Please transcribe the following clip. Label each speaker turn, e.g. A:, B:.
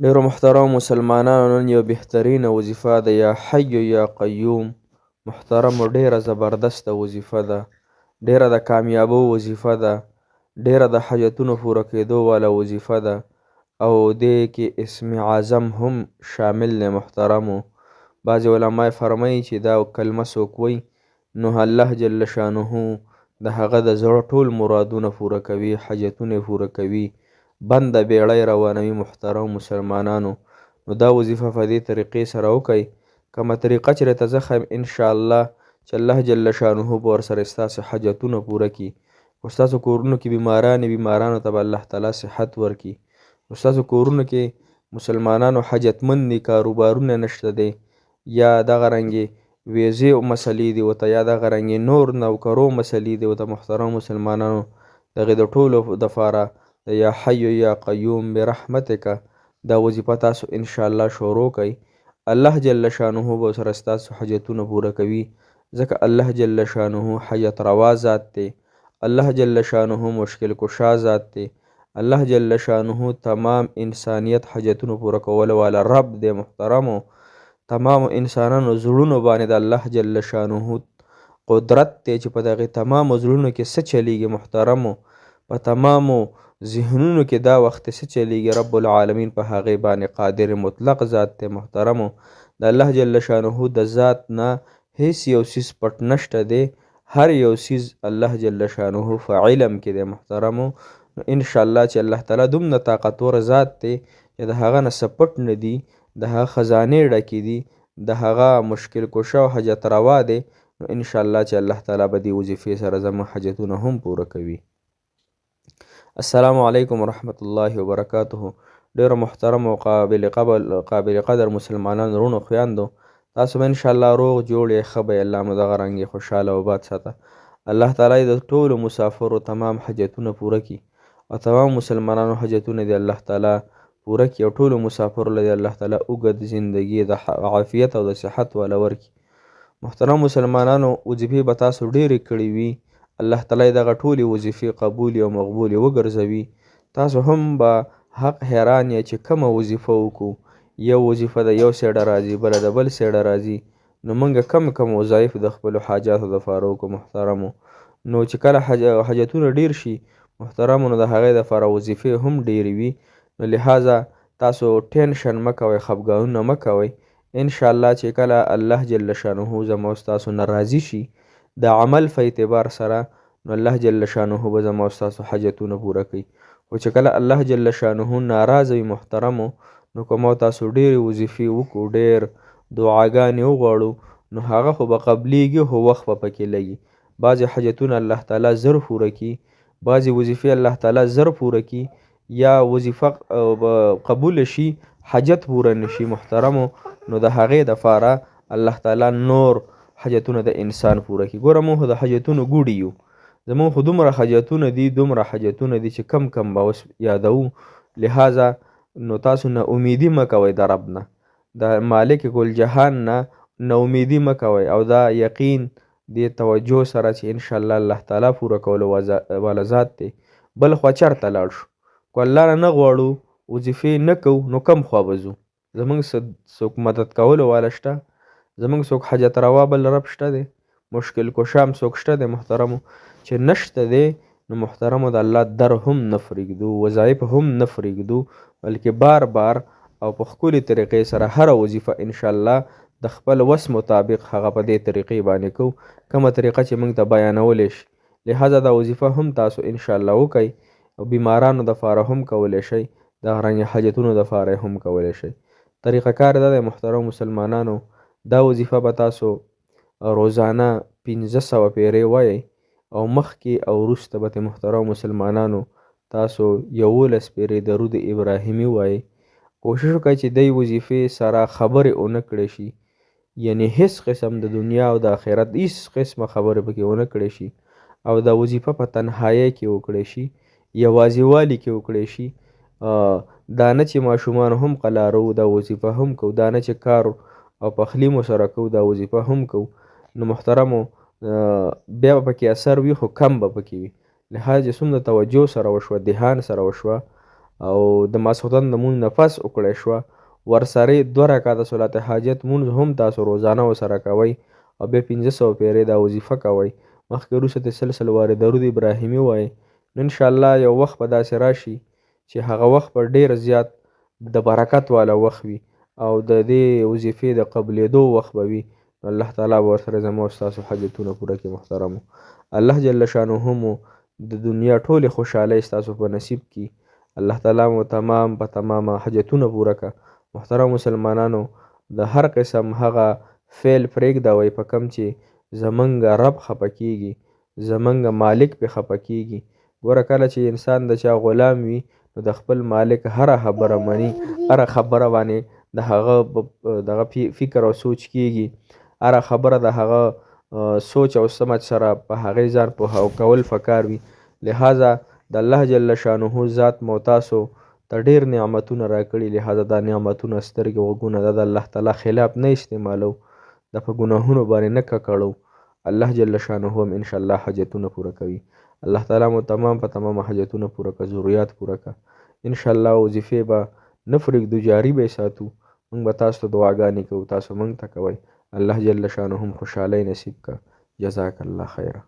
A: ډیرو محترم مسلمانانو نن یو بهترینه وظیفه ده یا حی یا قیوم. محترمو ډیره زبردسته وظیفه ده، ډیره د کامیابو وظیفه ده، ډیره د حاجتونو پوره کېدو والا وظیفه ده او دې کې اسم اعظم هم شامل دی. محترمو بعضې علما فرمایي چې دا کلمه څوک وایي نو الله جل شانه د هغه د زړه ټول مرادونه پوره کوي، حاجتونه یې پوره کوي، بنده بیړۍ روانوي. محترم مسلمانانو نو دا وظیفه په دې طریقې سره وکئ. کومه طریقه چې راته زه ښیم انشاءالله چې الله جل شانه به ورسره ستاسو حاجتونه پوره کړي. خو ستاسو کورونو کې بیماران وي، بیمارانو ته به الله تعالی صحت ورکړي. نو ستاسو کورونو کې مسلمانانو حاجتمند دي، کاروبارونه نشته دی، یا دغه رنګې ویزې مسلې دي ورته، یا دغه رنګې نور نوکرو مسلې دي ورته. محترم مسلمانانو دغې د ټولو دپاره یا حی یا قیوم برحمتک دا وظیفه تاسو انشاءالله شروع کئ. الله جل شانه به سره ستاسو حاجتونه پوره کوي، ځکه الله جل شانه حاجت روا ذات دی، الله جل شانه مشکل کشا ذات دی، الله جل شانه تمام انسانیت حاجتونه پوره کولو والا رب دی. محترمو تمام انسانانو زړونو باندې د الله جل شانه قدرت دی چې په دغې تمامو زړونو کې څه چلیږي. محترمو په تمامو ذهنونو کې دا وخت څه چلیږي، رب العالمین په هغې باندې قادر مطلق ذات دی. محترمو د الله جل شانه د ذات نه هیڅ یو څیز پټ نشته دی، هر یو څیز الله جل شانه په علم کې دی. محترمو نو انشاءالله چې الله تعالی دومره طاقتور ذات دی چې د هغه نه څه پټ نه دي، د هغه خزانې ډکې دي، د هغه مشکل کشه او حاجت روا دی. نو انشاءالله چې الله تعالی به دې وظیفې سره زموږ حاجتونه هم پوره کوي. السلام علیکم ورحمت الله وبرکاته. ډیرو محترم او قابل قدر مسلمانان وروڼو خویندو، تاسو به انشاءالله روغ جوړ یې، ښه به یې الله مو دغه رنګې خوشحاله او باد ساته. الله تعالی د ټولو مسافرو تمام حاجتونه پوره کړي او تمام مسلمانانو حاجتونه دې الله تعالی پوره کړي او ټولو مسافرو له دې الله تعالی اوږد زندګي د عافیت او د صحت والا ورکړي. محترم مسلمانانو وظیفې به تاسو ډېرې کړې وي، الله تعالی دغه ټولې وظیفې قبولې او مقبولې وګرځوي. تاسو هم به حق حیران یې چې کومه وظیفه وکړو، یو وظیفه د یو سیډه راځي، بله د بل سیډه راځي، نو موږ کم وظایف د خپلو حاجاتو دپاره وکړو. محترمو نو چې کله حاجتونه ډېر شي محترمو نو د هغې دپاره وظیفې هم ډېرې وي. نو لحاظه تاسو ټینشن مه کوئ، خفګانونه مه کوئ. انشاءالله چې کله الله جل شانه زما او ستاسو نه راضي شي د عمل په اعتبار سره، نو الله جل شانه به زما او ستاسو حاجتونه پوره کوي. خو چې کله الله جل شانه ناراضه وي محترمو نو که ما تاسو ډېرې وظیفې وکړو، ډېر دعاګانې وغواړو، نو هغه خو به قبلیږي، خو وخت به پکې لګي. بعضې حاجتونه الله تعالی زر پوره کړي، بعضې وظیفې الله تعالی زر پوره کړي، یا وظیفه قبول شي حاجت پوره نشي. محترمو نو د هغې دپاره الله تعالی نور حاجتونه د انسان پوره کړي. ګوره موږ د حاجتونو ګوډي یو، زموږ خو دومره حاجتونه دي، دومره حاجتونه دي چې کم به اوس یادوو. لحاظه نو تاسو نه امیدي مه کوئ د رب نه، د مالک کل جهان نه امیدي مه کوئ، او دا یقین دې توجه سره چې انشاءالله الله تعالی پوره کولو والا ذات دی. بل خوا چېرته لاړ شو، که الله نه غواړو وظیفې نه کوو نو کم خوا به ځو؟ زموږ څوک مدد کولو والا شته؟ زموږ څوک حاجت روا بل رب شته دی؟ مشکل کشا هم څوک شته دی؟ محترمو چې نشته دی نو محترمو د الله در هم نه پرېږدو، وظایف هم نه پرېږدو، بلکې بار بار او په ښکلې طریقې سره هره وظیفه انشاءالله د خپل وس مطابق هغه په دې طریقې باندې کوو، کومه طریقه چې موږ ته بیانولی شي. لحاظه دا وظیفه هم تاسو انشاءالله وکئ او بیمارانو دپاره هم کولی شئ، دغه رنګې حاجتونو دپاره هم کولی شئ. طریقه کار دا دی محترم مسلمانانو، دا وظیفه به تاسو روزانه 500 پیرې وایئ او مخکې او وروسته به محترم مسلمانانو تاسو 11 پیرې درود ابراهیمي وایئ. کوشش وکړئ چې دې وظیفې سره خبرې ونه کړی شي، یعنی هیڅ قسم د دنیا او د آخرت هیڅ قسمه خبرې پکې ونه کړی شي، او دا وظیفه په تنهایۍ کې وکړی شي، یوازیوالي کې وکړی شي. دا نه چې ماشومان هم قلارو دا وظیفه هم کوو، دا نه چې کار او پخلی مو سره کوو دا وظیفه هم کوو. نو محترمو بیا به پکې اثر وي خو کم به پکې وي. لحاظ څومره توجه سره وشوه، دهان سره وشوه، او د ماسخوتن د مونځ نه پس وکړی شوه ورسره 2 رکعته صلات حاجت مونځ هم تاسو روزانه ورسره کوئ او بیا 500 پیرې دا وظیفه کوئ. مخکې وروسته ترې سل وارې درود ابراهیمي ووایئ. نو انشاءالله یو وخت به داسې راشي چې هغه وخت به ډېر زیات د برکت والا وخت وي او د دې وظیفې د قبلېدو وخت به وي. نو الله تعالی به ورسره زما او ستاسو حاجتونه پوره کړي. محترمو الله جل شانه مو د دنیا ټولې خوشحالۍ ستاسو په نصیب کړي. الله تعالی مو تمام په تمامه حاجتونه پوره کړه. محترم مسلمانانو د هر قسم هغه فعل پرېږدوئ په کم چې زمونږ رب خفه کیږي زمونږ مالک پې خفه کیږي. ګوره کله چې انسان د چا غلام وي نو د خپل مالک هره خبره مني هره خبره باندې د هغه دغه فکر او سوچ کیږي هره خبره د هغه سوچ او سمج سره په هغې ځان پوهه کول پکار وي. لهذا د الله جل شانه ذات مو تاسو ته ډېر نعمتونه راکړي. لهذا دا نعمتونه سترګې غوږونه دا د الله تعالی خلاف نه استعمالو د په ګناهونو باندې نه ککړو. الله جل شانه هم انشاءالله حاجتونه پوره کوي. الله تعالی مو تمام په تمام حاجتونه پوره کړه ضرورت پوره کړه. انشاءالله وظیفې به نه پرېږدو جاري به یې ساتو. موږ به تاسو ته دعاګانې کوو تاسو موږ ته کوئ. الله جل شانه هم خوشحالۍ نصیب کړه. جزاک الله خیره.